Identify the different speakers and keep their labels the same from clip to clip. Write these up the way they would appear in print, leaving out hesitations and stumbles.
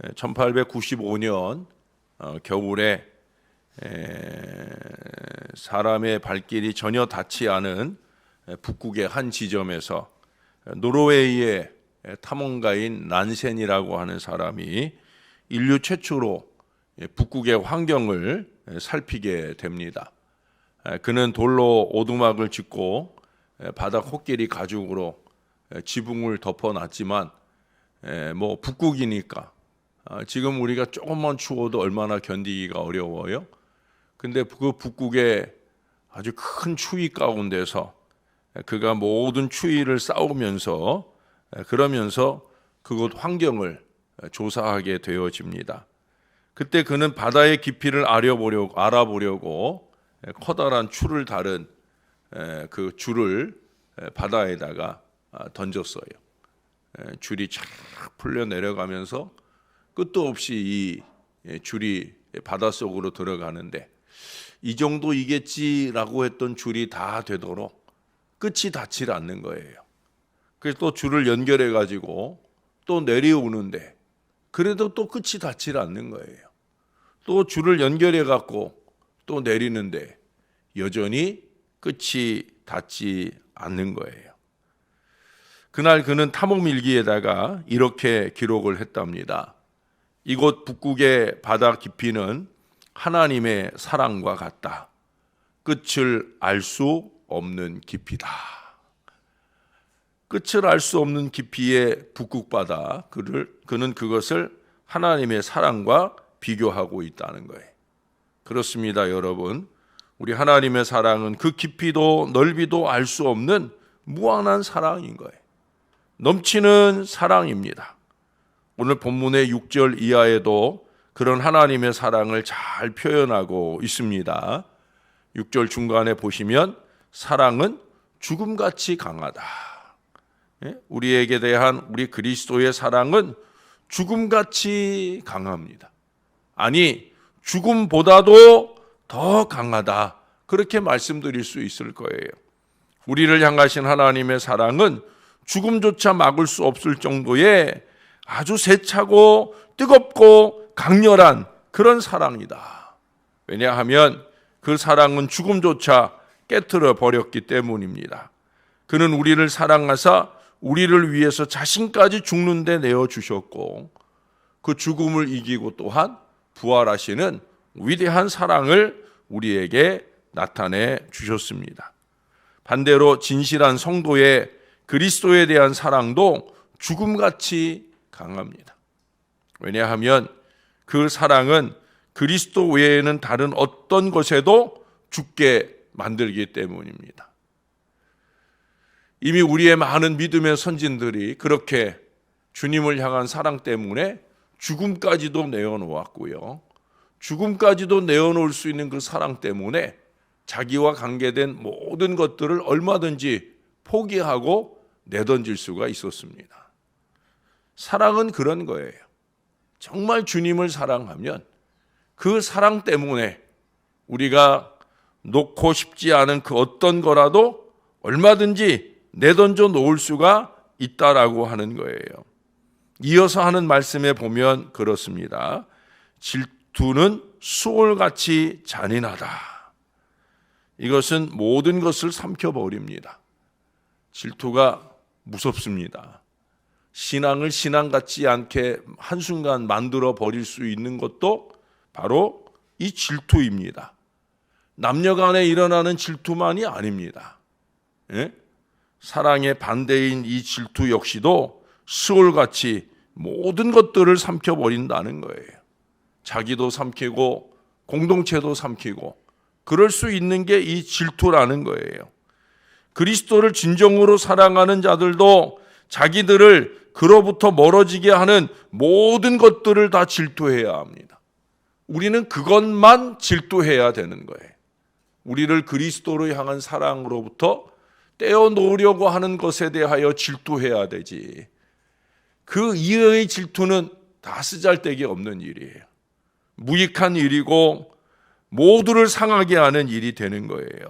Speaker 1: 1895년 겨울에 사람의 발길이 전혀 닿지 않은 북극의 한 지점에서 노르웨이의 탐험가인 난센이라고 하는 사람이 인류 최초로 북극의 환경을 살피게 됩니다. 그는 돌로 오두막을 짓고 바다 코끼리 가죽으로 지붕을 덮어놨지만 북극이니까 지금 우리가 조금만 추워도 얼마나 견디기가 어려워요. 근데 그 북극의 아주 큰 추위 가운데서 그가 모든 추위를 싸우면서 그러면서 그곳 환경을 조사하게 되어집니다. 그때 그는 바다의 깊이를 알아보려고 커다란 줄을 다른 그 줄을 바다에다가 던졌어요. 줄이 쫙 풀려 내려가면서 끝도 없이 이 줄이 바닷속으로 들어가는데 이 정도이겠지라고 했던 줄이 다 되도록 끝이 닿지 않는 거예요. 그래서 또 줄을 연결해 가지고 또 내려오는데 그래도 또 끝이 닿지 않는 거예요. 또 줄을 연결해 갖고 또 내리는데 여전히 끝이 닿지 않는 거예요. 그날 그는 탐험 일기에다가 이렇게 기록을 했답니다. 이곳 북극의 바다 깊이는 하나님의 사랑과 같다. 끝을 알 수 없는 깊이다. 끝을 알 수 없는 깊이의 북극 바다, 그는 그것을 하나님의 사랑과 비교하고 있다는 거예요. 그렇습니다, 여러분. 우리 하나님의 사랑은 그 깊이도 넓이도 알 수 없는 무한한 사랑인 거예요. 넘치는 사랑입니다. 오늘 본문의 6절 이하에도 그런 하나님의 사랑을 잘 표현하고 있습니다. 6절 중간에 보시면 사랑은 죽음같이 강하다. 우리에게 대한 우리 그리스도의 사랑은 죽음같이 강합니다. 아니, 죽음보다도 더 강하다. 그렇게 말씀드릴 수 있을 거예요. 우리를 향하신 하나님의 사랑은 죽음조차 막을 수 없을 정도의 아주 세차고 뜨겁고 강렬한 그런 사랑이다. 왜냐하면 그 사랑은 죽음조차 깨트려 버렸기 때문입니다. 그는 우리를 사랑하사 우리를 위해서 자신까지 죽는 데 내어주셨고 그 죽음을 이기고 또한 부활하시는 위대한 사랑을 우리에게 나타내 주셨습니다. 반대로 진실한 성도의 그리스도에 대한 사랑도 죽음같이 강합니다. 왜냐하면 그 사랑은 그리스도 외에는 다른 어떤 것에도 죽게 만들기 때문입니다. 이미 우리의 많은 믿음의 선진들이 그렇게 주님을 향한 사랑 때문에 죽음까지도 내어놓았고요. 죽음까지도 내어놓을 수 있는 그 사랑 때문에 자기와 관계된 모든 것들을 얼마든지 포기하고 내던질 수가 있었습니다. 사랑은 그런 거예요. 정말 주님을 사랑하면 그 사랑 때문에 우리가 놓고 싶지 않은 그 어떤 거라도 얼마든지 내던져 놓을 수가 있다라고 하는 거예요. 이어서 하는 말씀에 보면 그렇습니다. 질투는 수월같이 잔인하다. 이것은 모든 것을 삼켜버립니다. 질투가 무섭습니다. 신앙을 신앙 같지 않게 한순간 만들어 버릴 수 있는 것도 바로 이 질투입니다. 남녀 간에 일어나는 질투만이 아닙니다. 사랑의 반대인 이 질투 역시도 수월같이 모든 것들을 삼켜버린다는 거예요. 자기도 삼키고 공동체도 삼키고 그럴 수 있는 게 이 질투라는 거예요. 그리스도를 진정으로 사랑하는 자들도 자기들을 그로부터 멀어지게 하는 모든 것들을 다 질투해야 합니다. 우리는 그것만 질투해야 되는 거예요. 우리를 그리스도로 향한 사랑으로부터 떼어놓으려고 하는 것에 대하여 질투해야 되지. 그 이외의 질투는 다 쓰잘데기 없는 일이에요. 무익한 일이고 모두를 상하게 하는 일이 되는 거예요.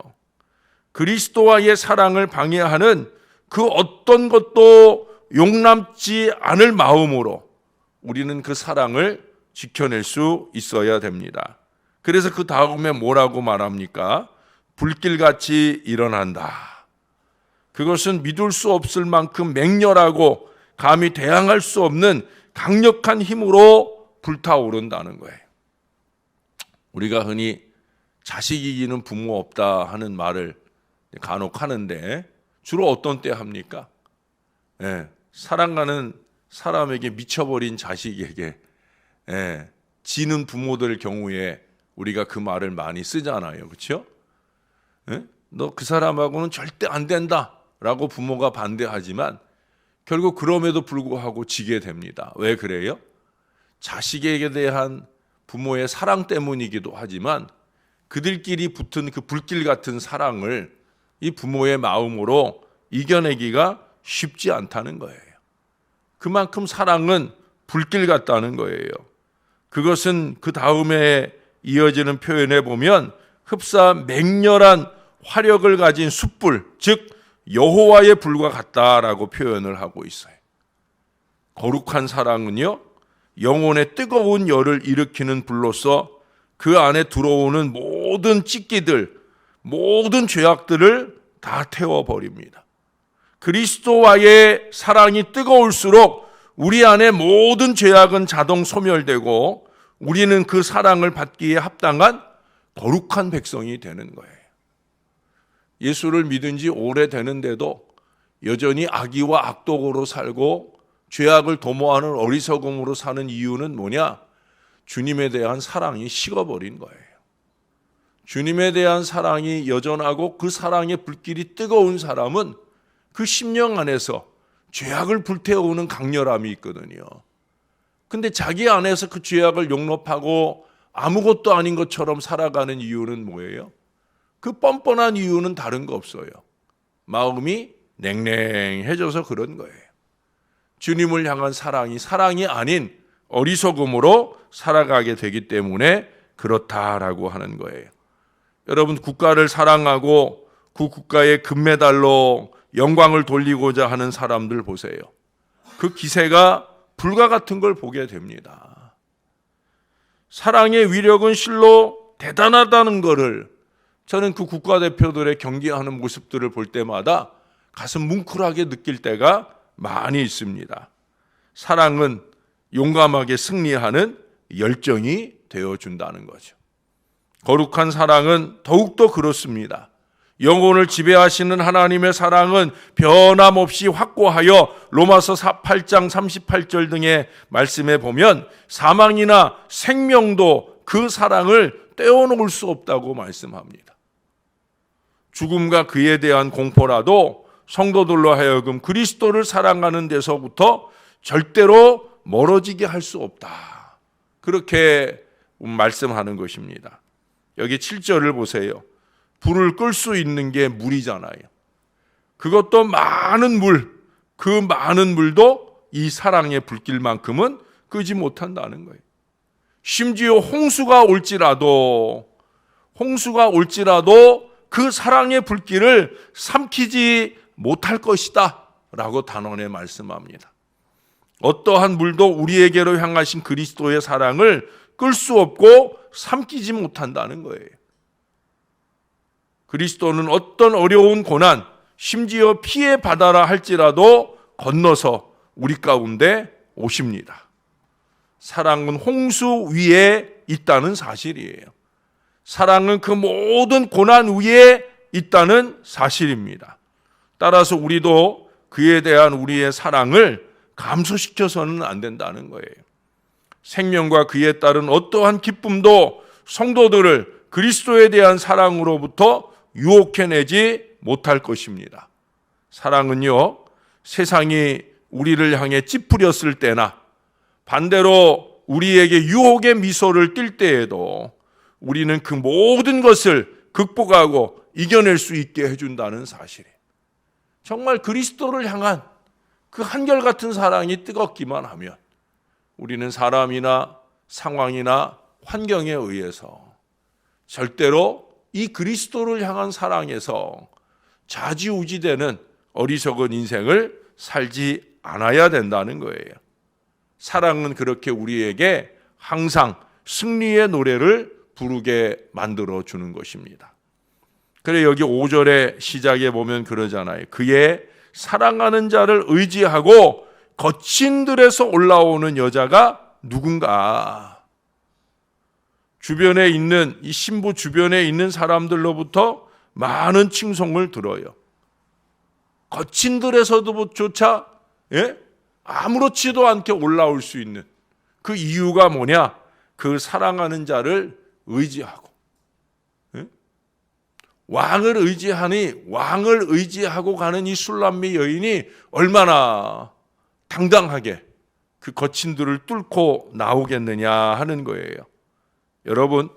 Speaker 1: 그리스도와의 사랑을 방해하는 그 어떤 것도 용납지 않을 마음으로 우리는 그 사랑을 지켜낼 수 있어야 됩니다. 그래서 그 다음에 뭐라고 말합니까? 불길같이 일어난다. 그것은 믿을 수 없을 만큼 맹렬하고 감히 대항할 수 없는 강력한 힘으로 불타오른다는 거예요. 우리가 흔히 자식 이기는 부모 없다 하는 말을 간혹 하는데 주로 어떤 때 합니까? 사랑하는 사람에게 미쳐버린 자식에게 지는 부모들 경우에 우리가 그 말을 많이 쓰잖아요. 그렇죠? 너 그 사람하고는 절대 안 된다 라고 부모가 반대하지만 결국 그럼에도 불구하고 지게 됩니다. 왜 그래요? 자식에게 대한 부모의 사랑 때문이기도 하지만 그들끼리 붙은 그 불길 같은 사랑을 이 부모의 마음으로 이겨내기가 쉽지 않다는 거예요. 그만큼 사랑은 불길 같다는 거예요. 그것은 그 다음에 이어지는 표현에 보면 흡사 맹렬한 화력을 가진 숯불, 즉 여호와의 불과 같다라고 표현을 하고 있어요. 거룩한 사랑은요, 영혼의 뜨거운 열을 일으키는 불로서 그 안에 들어오는 모든 찢기들, 모든 죄악들을 다 태워버립니다. 그리스도와의 사랑이 뜨거울수록 우리 안에 모든 죄악은 자동 소멸되고 우리는 그 사랑을 받기에 합당한 거룩한 백성이 되는 거예요. 예수를 믿은 지 오래되는데도 여전히 악의와 악독으로 살고 죄악을 도모하는 어리석음으로 사는 이유는 뭐냐? 주님에 대한 사랑이 식어버린 거예요. 주님에 대한 사랑이 여전하고 그 사랑의 불길이 뜨거운 사람은 그 심령 안에서 죄악을 불태우는 강렬함이 있거든요. 근데 자기 안에서 그 죄악을 용납하고 아무것도 아닌 것처럼 살아가는 이유는 뭐예요? 그 뻔뻔한 이유는 다른 거 없어요. 마음이 냉랭해져서 그런 거예요. 주님을 향한 사랑이 아닌 어리석음으로 살아가게 되기 때문에 그렇다라고 하는 거예요. 여러분, 국가를 사랑하고 그 국가의 금메달로 영광을 돌리고자 하는 사람들 보세요. 그 기세가 불과 같은 걸 보게 됩니다. 사랑의 위력은 실로 대단하다는 것을 저는 그 국가대표들의 경기하는 모습들을 볼 때마다 가슴 뭉클하게 느낄 때가 많이 있습니다. 사랑은 용감하게 승리하는 열정이 되어준다는 거죠. 거룩한 사랑은 더욱더 그렇습니다. 영혼을 지배하시는 하나님의 사랑은 변함없이 확고하여 로마서 8장 38절 등의 말씀에 보면 사망이나 생명도 그 사랑을 떼어놓을 수 없다고 말씀합니다. 죽음과 그에 대한 공포라도 성도들로 하여금 그리스도를 사랑하는 데서부터 절대로 멀어지게 할 수 없다. 그렇게 말씀하는 것입니다. 여기 7절을 보세요. 불을 끌 수 있는 게 물이잖아요. 그것도 많은 물, 그 많은 물도 이 사랑의 불길만큼은 끄지 못한다는 거예요. 심지어 홍수가 올지라도 그 사랑의 불길을 삼키지 못할 것이다 라고 단언해 말씀합니다. 어떠한 물도 우리에게로 향하신 그리스도의 사랑을 끌 수 없고 삼키지 못한다는 거예요. 그리스도는 어떤 어려운 고난, 심지어 피해 받아라 할지라도 건너서 우리 가운데 오십니다. 사랑은 홍수 위에 있다는 사실이에요. 사랑은 그 모든 고난 위에 있다는 사실입니다. 따라서 우리도 그에 대한 우리의 사랑을 감소시켜서는 안 된다는 거예요. 생명과 그에 따른 어떠한 기쁨도 성도들을 그리스도에 대한 사랑으로부터 유혹해내지 못할 것입니다. 사랑은요, 세상이 우리를 향해 찌푸렸을 때나 반대로 우리에게 유혹의 미소를 띌 때에도 우리는 그 모든 것을 극복하고 이겨낼 수 있게 해준다는 사실이에요. 정말 그리스도를 향한 그 한결같은 사랑이 뜨겁기만 하면 우리는 사람이나 상황이나 환경에 의해서 절대로 이 그리스도를 향한 사랑에서 좌지우지되는 어리석은 인생을 살지 않아야 된다는 거예요. 사랑은 그렇게 우리에게 항상 승리의 노래를 부르게 만들어 주는 것입니다. 그래 여기 5절의 시작에 보면 그러잖아요. 그의 사랑하는 자를 의지하고 거친 들에서 올라오는 여자가 누군가. 주변에 있는 이 신부 주변에 있는 사람들로부터 많은 칭송을 들어요. 거친 들에서도조차 아무렇지도 않게 올라올 수 있는 그 이유가 뭐냐? 그 사랑하는 자를 의지하고 왕을 의지하니 왕을 의지하고 가는 이 술람미 여인이 얼마나 당당하게 그 거친 들을 뚫고 나오겠느냐 하는 거예요. 여러분,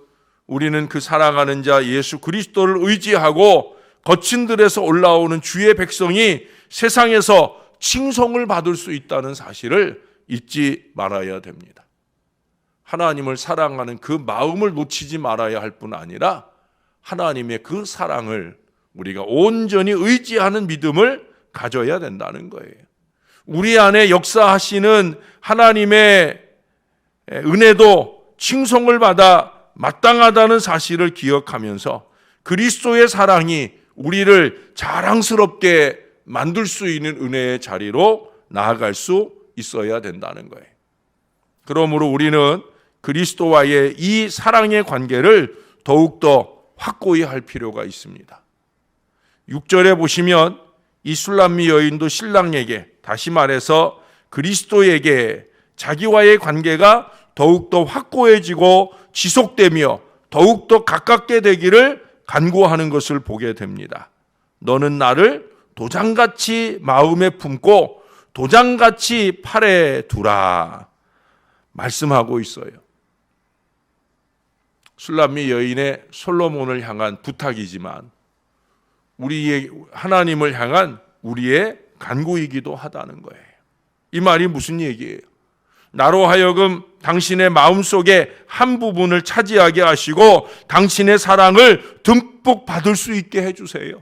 Speaker 1: 우리는 그 사랑하는 자 예수 그리스도를 의지하고 거친 들에서 올라오는 주의 백성이 세상에서 칭송을 받을 수 있다는 사실을 잊지 말아야 됩니다. 하나님을 사랑하는 그 마음을 놓치지 말아야 할 뿐 아니라 하나님의 그 사랑을 우리가 온전히 의지하는 믿음을 가져야 된다는 거예요. 우리 안에 역사하시는 하나님의 은혜도 칭송을 받아 마땅하다는 사실을 기억하면서 그리스도의 사랑이 우리를 자랑스럽게 만들 수 있는 은혜의 자리로 나아갈 수 있어야 된다는 거예요. 그러므로 우리는 그리스도와의 이 사랑의 관계를 더욱더 확고히 할 필요가 있습니다. 6절에 보시면 이 술람미 여인도 신랑에게, 다시 말해서 그리스도에게 자기와의 관계가 더욱더 확고해지고 지속되며 더욱더 가깝게 되기를 간구하는 것을 보게 됩니다. 너는 나를 도장같이 마음에 품고 도장같이 팔에 두라 말씀하고 있어요. 술람미 여인의 솔로몬을 향한 부탁이지만 우리의 하나님을 향한 우리의 간구이기도 하다는 거예요. 이 말이 무슨 얘기예요? 나로 하여금 당신의 마음속에 한 부분을 차지하게 하시고 당신의 사랑을 듬뿍 받을 수 있게 해주세요.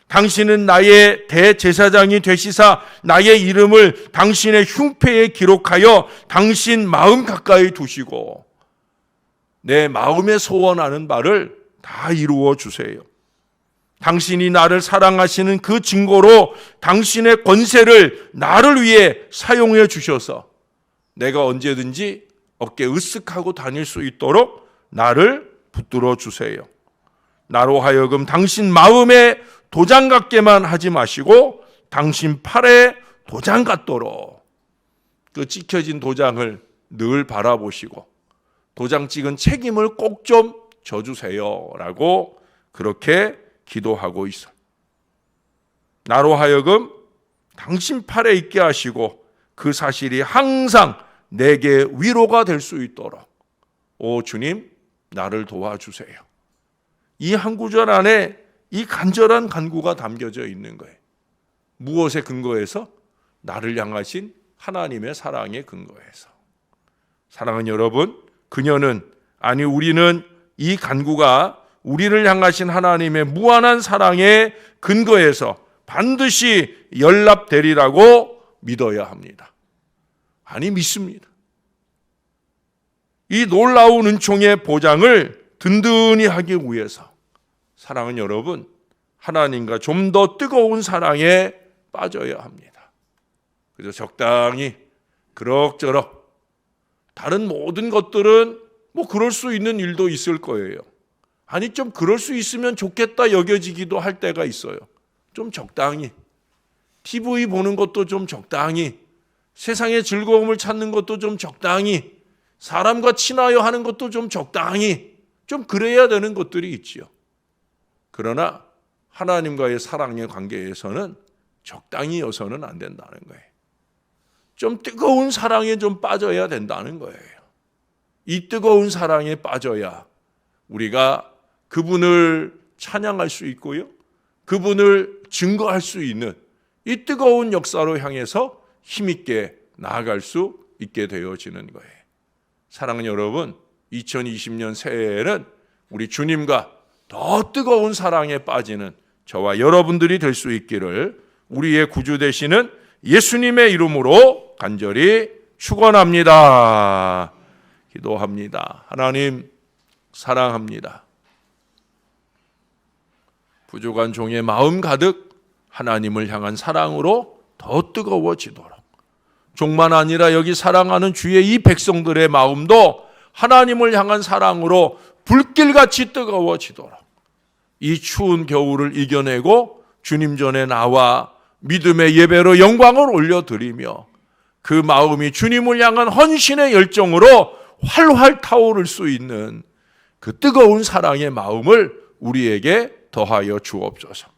Speaker 1: 당신은 나의 대제사장이 되시사 나의 이름을 당신의 흉패에 기록하여 당신 마음 가까이 두시고 내 마음에 소원하는 바를 다 이루어 주세요. 당신이 나를 사랑하시는 그 증거로 당신의 권세를 나를 위해 사용해 주셔서 내가 언제든지 어깨 으쓱하고 다닐 수 있도록 나를 붙들어 주세요. 나로 하여금 당신 마음에 도장 같게만 하지 마시고 당신 팔에 도장 같도록 그 찍혀진 도장을 늘 바라보시고 도장 찍은 책임을 꼭 좀 져주세요 라고 그렇게 기도하고 있어요. 나로 하여금 당신 팔에 있게 하시고 그 사실이 항상 내게 위로가 될 수 있도록 오 주님 나를 도와주세요. 이 한 구절 안에 이 간절한 간구가 담겨져 있는 거예요. 무엇에 근거해서? 나를 향하신 하나님의 사랑에 근거해서. 사랑하는 여러분, 그녀는 아니 우리는 이 간구가 우리를 향하신 하나님의 무한한 사랑에 근거해서 반드시 연락되리라고 믿어야 합니다. 아니 믿습니다. 이 놀라운 은총의 보장을 든든히 하기 위해서 사랑하는 여러분, 하나님과 좀 더 뜨거운 사랑에 빠져야 합니다. 그래서 적당히 그럭저럭 다른 모든 것들은 뭐 그럴 수 있는 일도 있을 거예요. 아니 좀 그럴 수 있으면 좋겠다 여겨지기도 할 때가 있어요. 좀 적당히 TV 보는 것도 좀 적당히 세상의 즐거움을 찾는 것도 좀 적당히 사람과 친하여 하는 것도 좀 적당히 좀 그래야 되는 것들이 있지요. 그러나 하나님과의 사랑의 관계에서는 적당히여서는 안 된다는 거예요. 좀 뜨거운 사랑에 좀 빠져야 된다는 거예요. 이 뜨거운 사랑에 빠져야 우리가 그분을 찬양할 수 있고요. 그분을 증거할 수 있는 이 뜨거운 역사로 향해서 힘있게 나아갈 수 있게 되어지는 거예요. 사랑하는 여러분, 2020년 새해에는 우리 주님과 더 뜨거운 사랑에 빠지는 저와 여러분들이 될 수 있기를 우리의 구주 되시는 예수님의 이름으로 간절히 축원합니다. 기도합니다. 하나님 사랑합니다. 부족한 종의 마음 가득 하나님을 향한 사랑으로 더 뜨거워지도록, 종만 아니라 여기 사랑하는 주의 이 백성들의 마음도 하나님을 향한 사랑으로 불길같이 뜨거워지도록, 이 추운 겨울을 이겨내고 주님 전에 나와 믿음의 예배로 영광을 올려드리며 그 마음이 주님을 향한 헌신의 열정으로 활활 타오를 수 있는 그 뜨거운 사랑의 마음을 우리에게 더하여 주옵소서.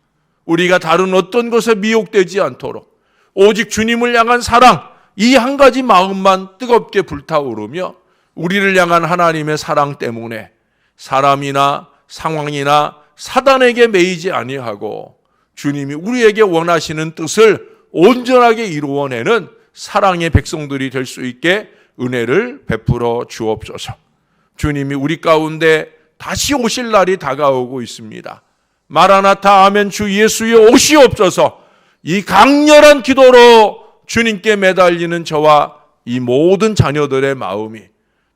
Speaker 1: 우리가 다른 어떤 것에 미혹되지 않도록 오직 주님을 향한 사랑, 이 한 가지 마음만 뜨겁게 불타오르며 우리를 향한 하나님의 사랑 때문에 사람이나 상황이나 사단에게 매이지 아니하고 주님이 우리에게 원하시는 뜻을 온전하게 이루어내는 사랑의 백성들이 될 수 있게 은혜를 베풀어 주옵소서. 주님이 우리 가운데 다시 오실 날이 다가오고 있습니다. 마라나타 아멘 주 예수여 오시옵소서. 이 강렬한 기도로 주님께 매달리는 저와 이 모든 자녀들의 마음이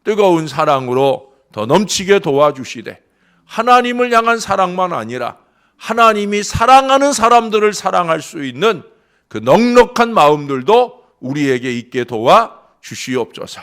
Speaker 1: 뜨거운 사랑으로 더 넘치게 도와주시되 하나님을 향한 사랑만 아니라 하나님이 사랑하는 사람들을 사랑할 수 있는 그 넉넉한 마음들도 우리에게 있게 도와 주시옵소서.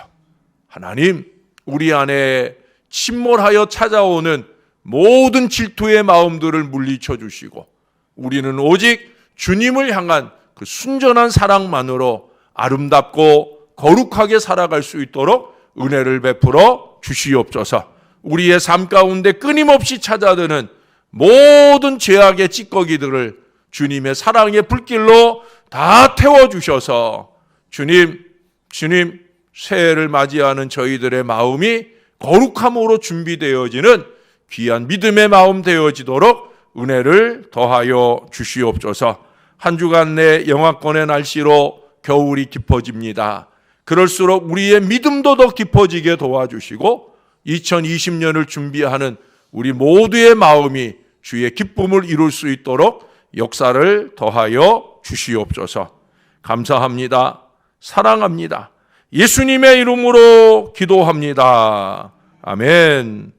Speaker 1: 하나님, 우리 안에 침몰하여 찾아오는 모든 질투의 마음들을 물리쳐 주시고 우리는 오직 주님을 향한 그 순전한 사랑만으로 아름답고 거룩하게 살아갈 수 있도록 은혜를 베풀어 주시옵소서. 우리의 삶 가운데 끊임없이 찾아드는 모든 죄악의 찌꺼기들을 주님의 사랑의 불길로 다 태워주셔서 주님 새해를 맞이하는 저희들의 마음이 거룩함으로 준비되어지는 귀한 믿음의 마음 되어지도록 은혜를 더하여 주시옵소서. 한 주간 내 영하권의 날씨로 겨울이 깊어집니다. 그럴수록 우리의 믿음도 더 깊어지게 도와주시고 2020년을 준비하는 우리 모두의 마음이 주의 기쁨을 이룰 수 있도록 역사를 더하여 주시옵소서. 감사합니다. 사랑합니다. 예수님의 이름으로 기도합니다. 아멘.